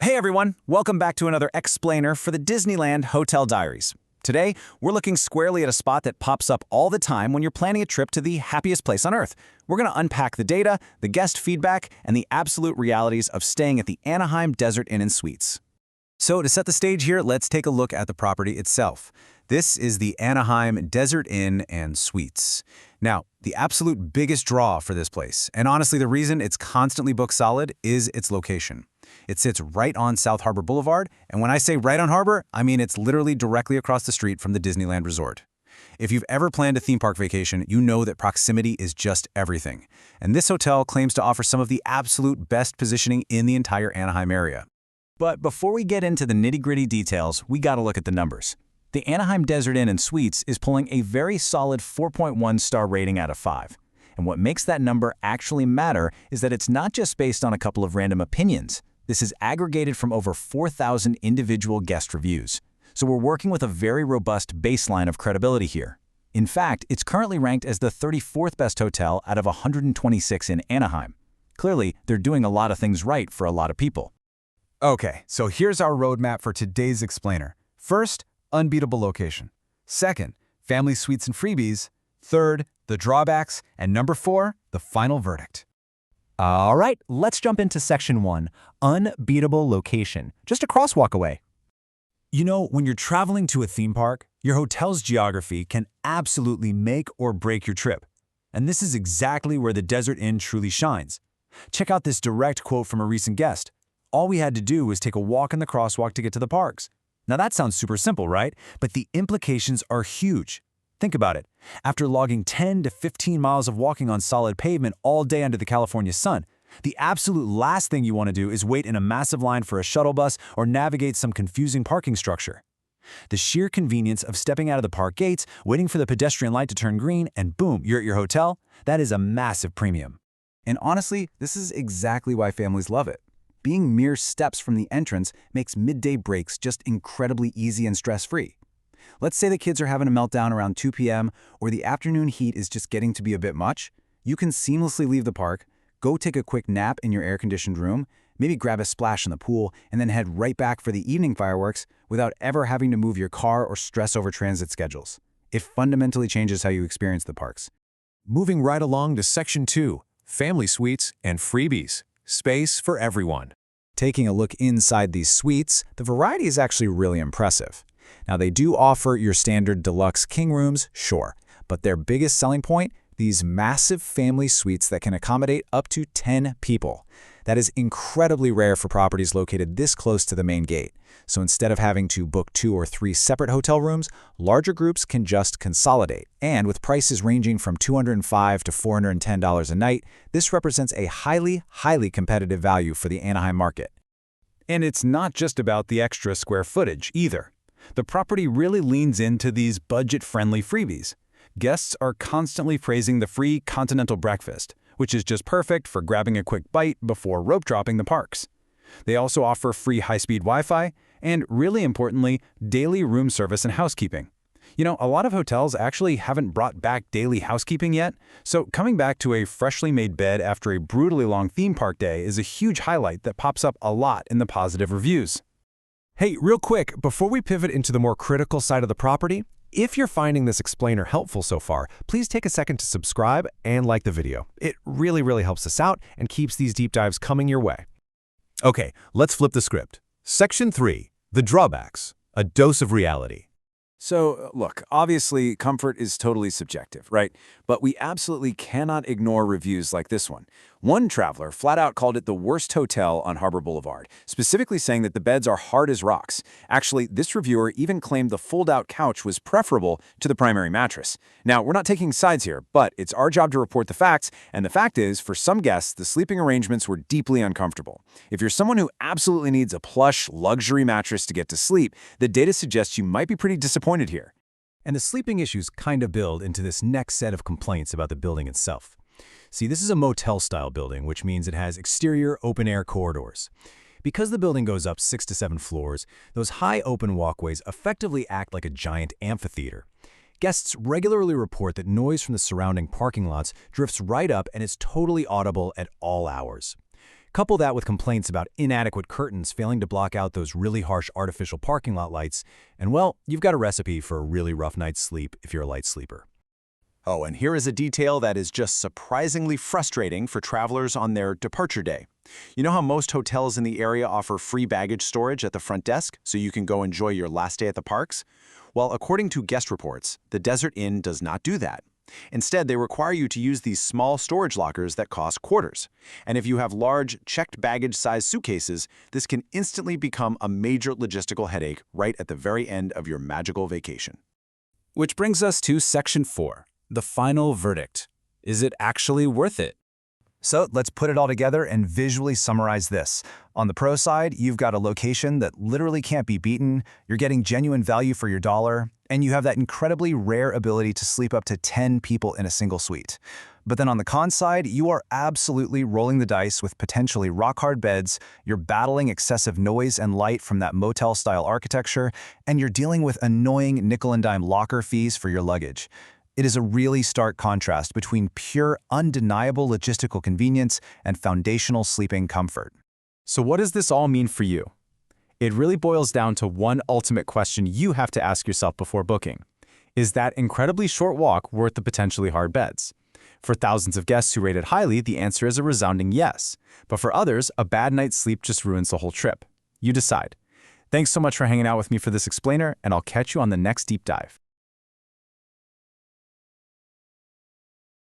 Hey everyone, welcome back to another explainer for the Disneyland Hotel Diaries. Today, we're looking squarely at a spot that pops up all the time when you're planning a trip to the happiest place on Earth. We're going to unpack the data, the guest feedback, and the absolute realities of staying at the Anaheim Desert Inn Suites. So to set the stage here, let's take a look at the property itself. This is the Anaheim Desert Inn and Suites. Now, the absolute biggest draw for this place, and honestly the reason it's constantly booked solid, is its location. It sits right on South Harbor Boulevard, and when I say right on Harbor, I mean it's literally directly across the street from the Disneyland Resort. If you've ever planned a theme park vacation, you know that proximity is just everything. And this hotel claims to offer some of the absolute best positioning in the entire Anaheim area. But before we get into the nitty-gritty details, we gotta look at the numbers. The Anaheim Desert Inn and Suites is pulling a very solid 4.1 star rating out of 5. And what makes that number actually matter is that it's not just based on a couple of random opinions. This is aggregated from over 4,000 individual guest reviews. So we're working with a very robust baseline of credibility here. In fact, it's currently ranked as the 34th best hotel out of 126 in Anaheim. Clearly, they're doing a lot of things right for a lot of people. Okay, so here's our roadmap for today's explainer. First, unbeatable location. Second, family suites and freebies. Third, the drawbacks. And number 4, the final verdict. All right, let's jump into section 1, unbeatable location, just a crosswalk away. You know, when you're traveling to a theme park, your hotel's geography can absolutely make or break your trip. And this is exactly where the Desert Inn truly shines. Check out this direct quote from a recent guest. All we had to do was take a walk in the crosswalk to get to the parks. Now that sounds super simple, right? But the implications are huge. Think about it. After logging 10 to 15 miles of walking on solid pavement all day under the California sun, the absolute last thing you want to do is wait in a massive line for a shuttle bus or navigate some confusing parking structure. The sheer convenience of stepping out of the park gates, waiting for the pedestrian light to turn green, and boom, you're at your hotel, that is a massive premium. And honestly, this is exactly why families love it. Being mere steps from the entrance makes midday breaks just incredibly easy and stress-free. Let's say the kids are having a meltdown around 2 p.m. or the afternoon heat is just getting to be a bit much. You can seamlessly leave the park, go take a quick nap in your air-conditioned room, maybe grab a splash in the pool, and then head right back for the evening fireworks without ever having to move your car or stress over transit schedules. It fundamentally changes how you experience the parks. Moving right along to section 2, family suites and freebies, space for everyone. Taking a look inside these suites, the variety is actually really impressive. Now, they do offer your standard Deluxe King rooms, sure, but their biggest selling point, these massive family suites that can accommodate up to 10 people. That is incredibly rare for properties located this close to the main gate. So instead of having to book 2 or 3 separate hotel rooms, larger groups can just consolidate. And with prices ranging from $205 to $410 a night, this represents a highly competitive value for the Anaheim market. And it's not just about the extra square footage either. The property really leans into these budget-friendly freebies. Guests are constantly praising the free continental breakfast, which is just perfect for grabbing a quick bite before rope dropping the parks. They also offer free high-speed Wi-Fi and, really importantly, daily room service and housekeeping. You know, a lot of hotels actually haven't brought back daily housekeeping yet, so coming back to a freshly made bed after a brutally long theme park day is a huge highlight that pops up a lot in the positive reviews. Hey, real quick, before we pivot into the more critical side of the property, if you're finding this explainer helpful so far, please take a second to subscribe and like the video. It really helps us out and keeps these deep dives coming your way. Okay, let's flip the script. Section 3, the drawbacks, a dose of reality. So, look, obviously, comfort is totally subjective, right? But we absolutely cannot ignore reviews like this one. One traveler flat out called it the worst hotel on Harbor Boulevard, specifically saying that the beds are hard as rocks. Actually, this reviewer even claimed the fold-out couch was preferable to the primary mattress. Now, we're not taking sides here, but it's our job to report the facts, and the fact is, for some guests, the sleeping arrangements were deeply uncomfortable. If you're someone who absolutely needs a plush, luxury mattress to get to sleep, the data suggests you might be pretty disappointed here. And the sleeping issues kind of build into this next set of complaints about the building itself. See, this is a motel-style building, which means it has exterior open-air corridors. Because the building goes up 6 to 7 floors, those high open walkways effectively act like a giant amphitheater. Guests regularly report that noise from the surrounding parking lots drifts right up and is totally audible at all hours. Couple that with complaints about inadequate curtains failing to block out those really harsh artificial parking lot lights, and well, you've got a recipe for a really rough night's sleep if you're a light sleeper. Oh, and here is a detail that is just surprisingly frustrating for travelers on their departure day. You know how most hotels in the area offer free baggage storage at the front desk so you can go enjoy your last day at the parks? Well, according to guest reports, the Desert Inn does not do that. Instead, they require you to use these small storage lockers that cost quarters. And if you have large, checked baggage-sized suitcases, this can instantly become a major logistical headache right at the very end of your magical vacation. Which brings us to Section 4, the final verdict. Is it actually worth it? So let's put it all together and visually summarize this. On the pro side, you've got a location that literally can't be beaten, you're getting genuine value for your dollar, and you have that incredibly rare ability to sleep up to 10 people in a single suite. But then on the con side, you are absolutely rolling the dice with potentially rock-hard beds, you're battling excessive noise and light from that motel-style architecture, and you're dealing with annoying nickel-and-dime locker fees for your luggage. It is a really stark contrast between pure, undeniable logistical convenience and foundational sleeping comfort. So what does this all mean for you? It really boils down to one ultimate question you have to ask yourself before booking. Is that incredibly short walk worth the potentially hard beds? For thousands of guests who rate it highly, the answer is a resounding yes. But for others, a bad night's sleep just ruins the whole trip. You decide. Thanks so much for hanging out with me for this explainer, and I'll catch you on the next deep dive.